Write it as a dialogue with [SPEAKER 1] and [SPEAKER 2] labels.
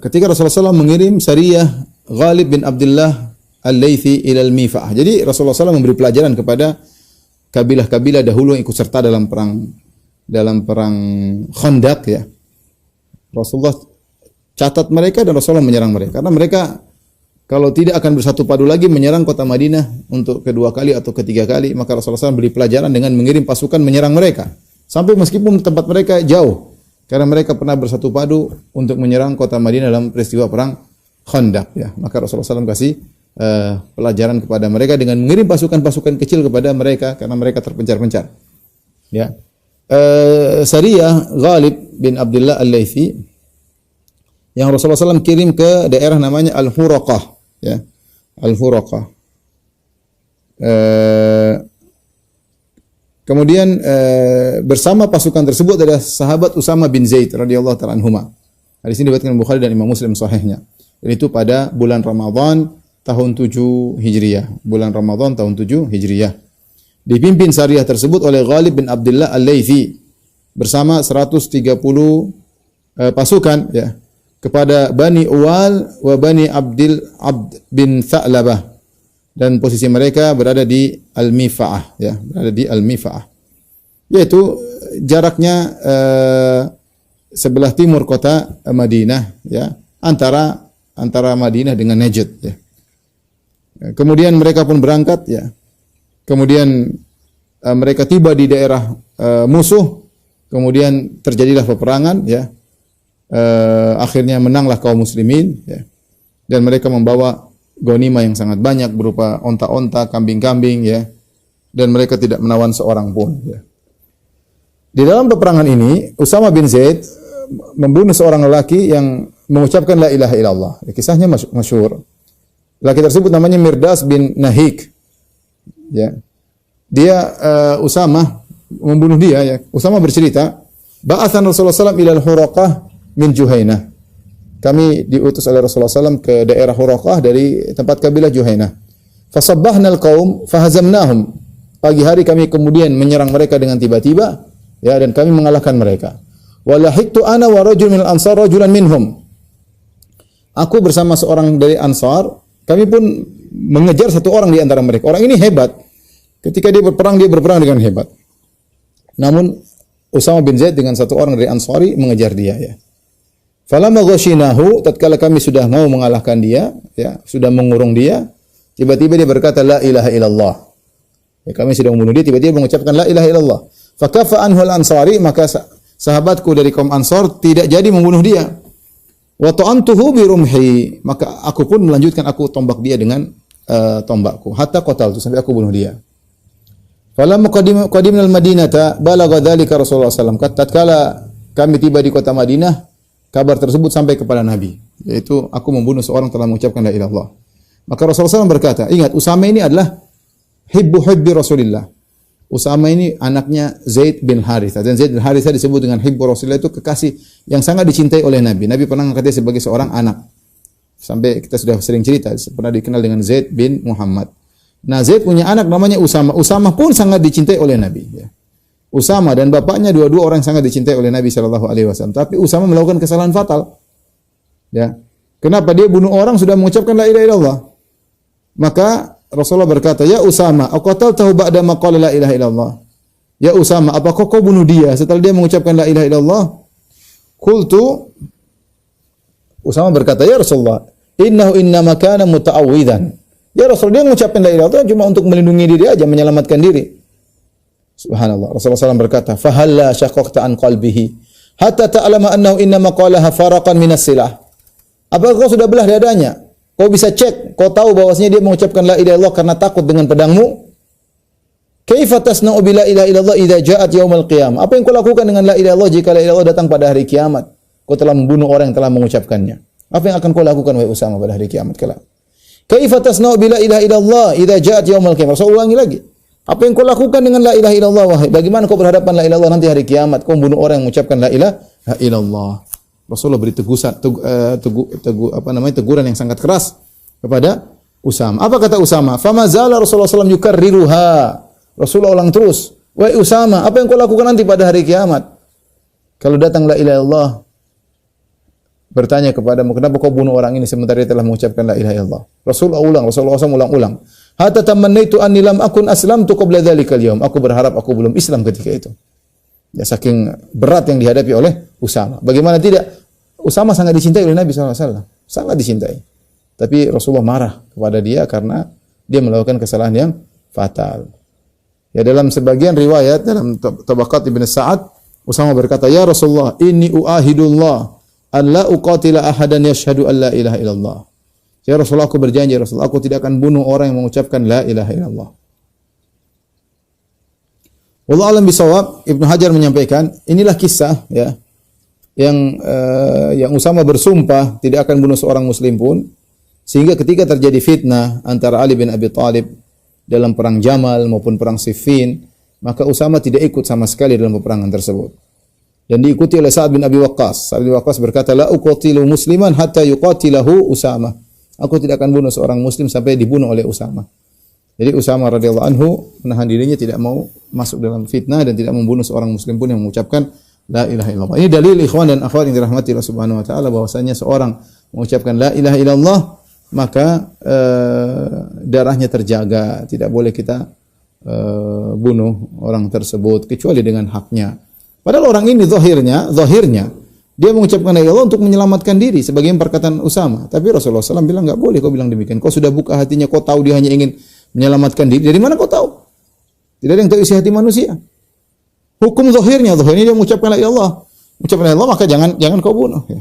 [SPEAKER 1] ketika Rasulullah SAW mengirim Sariyah Ghalib bin Abdullah Al-Laythi ila al-Mifa'ah. Jadi Rasulullah SAW memberi pelajaran kepada kabilah-kabilah dahulu yang ikut serta dalam perang Khandaq ya. Rasulullah catat mereka dan Rasulullah menyerang mereka. Karena mereka kalau tidak akan bersatu padu lagi menyerang kota Madinah untuk kedua kali atau ketiga kali, maka Rasulullah SAW beri pelajaran dengan mengirim pasukan menyerang mereka. Sampai meskipun tempat mereka jauh, karena mereka pernah bersatu padu untuk menyerang kota Madinah dalam peristiwa perang Khandaq ya. Maka Rasulullah SAW kasih pelajaran kepada mereka dengan mengirim pasukan-pasukan kecil kepada mereka karena mereka terpencar-pencar. Ya. Sariyah Ghalib bin Abdullah Al-Laythi yang Rasulullah SAW kirim ke daerah namanya Al-Huraqah ya. Al-Huraqah. Kemudian bersama pasukan tersebut ada sahabat Usama bin Zaid radhiyallahu ta'ala anhuma. Hadis ini diriwayatkan Bukhari dan Imam Muslim sahihnya. Dan itu pada bulan Ramadan tahun 7 Hijriah. Bulan Ramadan tahun 7 Hijriah. Dipimpin Sariyah tersebut oleh Ghalib bin Abdullah Al-Laythi bersama 130 pasukan ya kepada Bani Uwal wa Bani Abd bin Tha'labah, dan posisi mereka berada di Al-Mifa'ah ya, berada di Al-Mifa'ah. Yaitu jaraknya sebelah timur kota Madinah ya, antara Madinah dengan Najd ya. Kemudian mereka pun berangkat ya. Kemudian mereka tiba di daerah musuh. Kemudian terjadilah peperangan ya. Akhirnya menanglah kaum muslimin ya. Dan mereka membawa ghanimah yang sangat banyak berupa onta-onta, kambing-kambing ya. Dan mereka tidak menawan seorang pun ya. Di dalam peperangan ini Usama bin Zaid membunuh seorang lelaki yang mengucapkan la ilaha illallah. Kisahnya masyhur. Laki tersebut namanya Mirdas bin Nahik. Ya. Dia Usama membunuh dia ya. Usama bercerita, "Ba'athan Rasulullah SAW ila al-Huraqah min Juhainah." Kami diutus oleh Rasulullah SAW ke daerah Huraqah dari tempat kabilah Juhainah. Fasabbahna al-qaum fahazamnahum. Pagi hari kami kemudian menyerang mereka dengan tiba-tiba ya, dan kami mengalahkan mereka. Walahiktu ana wa rajul min al-ansar rajulan minhum. Aku bersama seorang dari Ansar, kami pun mengejar satu orang di antara mereka. Orang ini hebat. Ketika dia berperang dengan hebat. Namun Usama bin Zaid dengan satu orang dari Ansari mengejar dia ya. Falamma ghashinahu, tatkala kami sudah mau mengalahkan dia, ya, sudah mengurung dia, tiba-tiba dia berkata la ilaha illallah. Ya, kami sudah membunuh dia, tiba-tiba mengucapkan la ilaha illallah. Fakafa anhu al-Ansari, maka sahabatku dari kaum Ansar tidak jadi membunuh dia. Wa ta'antuhu bi rumhi, maka aku pun melanjutkan, aku tombak dia dengan tombakku hatta qataltu, sampai aku bunuh dia. Falamma qadimna al-Madinata balagha dzalika Rasulullah sallallahu alaihi wasallam. Tatkala kami tiba di kota Madinah, kabar tersebut sampai kepada Nabi, yaitu aku membunuh seorang telah mengucapkan la ilaha illallah. Maka Rasulullah SAW berkata, ingat Usama ini adalah hibbi Rasulillah. Usama ini anaknya Zaid bin Harithah, dan Zaid bin Harithah disebut dengan hibbu Rasulillah, itu kekasih yang sangat dicintai oleh Nabi. Nabi pernah mengangkat dia sebagai seorang anak. Sampai kita sudah sering cerita, pernah dikenal dengan Zaid bin Muhammad. Nah, Zaid punya anak namanya Usama. Usama pun sangat dicintai oleh Nabi ya. Usama dan bapaknya dua-dua orang yang sangat dicintai oleh Nabi sallallahu alaihi wasallam. Tapi Usama melakukan kesalahan fatal. Ya. Kenapa dia bunuh orang sudah mengucapkan la ilaha illallah? Maka Rasulullah berkata, "Ya Usama, aqataltahu ba'da ma qala la ilaha illallah?" Ya Usama, apakah kau bunuh dia setelah dia mengucapkan la ilaha illallah? Qultu, Usama berkata, "Ya Rasulullah, innahu innama kana muta'awwidzan." Ya Rasul, dia mengucapkan la ilaha illallah cuma untuk melindungi diri aja, menyelamatkan diri. Subhanallah. Rasulullah SAW berkata, "Fahalla syaqqaqta an qalbihi hatta ta'lama annahu innama qalaha faraqan minas silah." Apakah kau sudah belah dadanya? Kau bisa cek, kau tahu bahwasanya dia mengucapkan la ilaha illallah karena takut dengan pedangmu? Kaifa tasna'u bi la ilaha illallah idza ja'at yaumil qiyamah? Apa yang kau lakukan dengan la ilaha illallah jika la ilaha illallah datang pada hari kiamat? Kau telah membunuh orang yang telah mengucapkannya. Apa yang akan kau lakukan wahai Usama pada hari kiamat kelak? Kaifa tasna'u bi la ilaha illallah idza ja'at yaumil qiyamah? Rasul ulangi lagi. Apa yang kau lakukan dengan la ilaha illallah wahai? Bagaimana kau berhadapan la ilaha illallah nanti hari kiamat? Kau membunuh orang yang mengucapkan la ilaha illallah. Rasulullah beri teguran yang sangat keras kepada Usama. Apa kata Usama? Fama zala Rasulullah SAW yukarriruha. Rasulullah ulang terus. Wahai Usama, apa yang kau lakukan nanti pada hari kiamat? Kalau datang la ilaha illallah, bertanya kepadamu, kenapa kau bunuh orang ini sementara dia telah mengucapkan la ilaha illallah? Rasulullah SAW ulang-ulang. Hatta tamannaitu anni lam akun aslamtu qabla dzalikal yaum. Aku berharap aku belum Islam ketika itu. Ya, saking berat yang dihadapi oleh Usama. Bagaimana tidak? Usama sangat dicintai oleh Nabi SAW. Sangat dicintai. Tapi Rasulullah marah kepada dia karena dia melakukan kesalahan yang fatal. Ya, dalam sebagian riwayat dalam Tabaqat Ibn Sa'ad, Usama berkata, "Ya Rasulullah, inni uahidullah an la uqatila ahadan yashhadu an la ilaha illallah." Ya Rasulullah, aku berjanji, Rasulullah, aku tidak akan bunuh orang yang mengucapkan la ilaha illallah. Wallahu a'lam bishawab. Ibnu Hajar menyampaikan, inilah kisah ya yang Usama bersumpah tidak akan bunuh seorang muslim pun, sehingga ketika terjadi fitnah antara Ali bin Abi Thalib dalam perang Jamal maupun perang Siffin, maka Usama tidak ikut sama sekali dalam peperangan tersebut. Dan diikuti oleh Sa'ad bin Abi Waqqas. Sa'ad bin Waqqas berkata, "La uqatilu musliman hatta yuqatilahu Usama." Aku tidak akan bunuh seorang muslim sampai dibunuh oleh Usama. Jadi Usama radhiyallahu anhu menahan dirinya, tidak mau masuk dalam fitnah dan tidak membunuh seorang muslim pun yang mengucapkan la ilaha illallah. Ini dalil ikhwan dan akhwat yang dirahmati Allah Subhanahu wa taala bahwasanya seorang mengucapkan la ilaha illallah maka darahnya terjaga, tidak boleh kita bunuh orang tersebut kecuali dengan haknya. Padahal orang ini zahirnya dia mengucapkan la ilaha illallah untuk menyelamatkan diri sebagai perkataan Usama. Tapi Rasulullah SAW bilang enggak boleh kau bilang demikian. Kau sudah buka hatinya, kau tahu dia hanya ingin menyelamatkan diri. Dari mana kau tahu? Tidak ada yang tahu isi hati manusia. Hukum zahirnya dia mengucapkan la ilaha illallah. Mengucapkan la ilaha illallah maka jangan kau bunuh ya.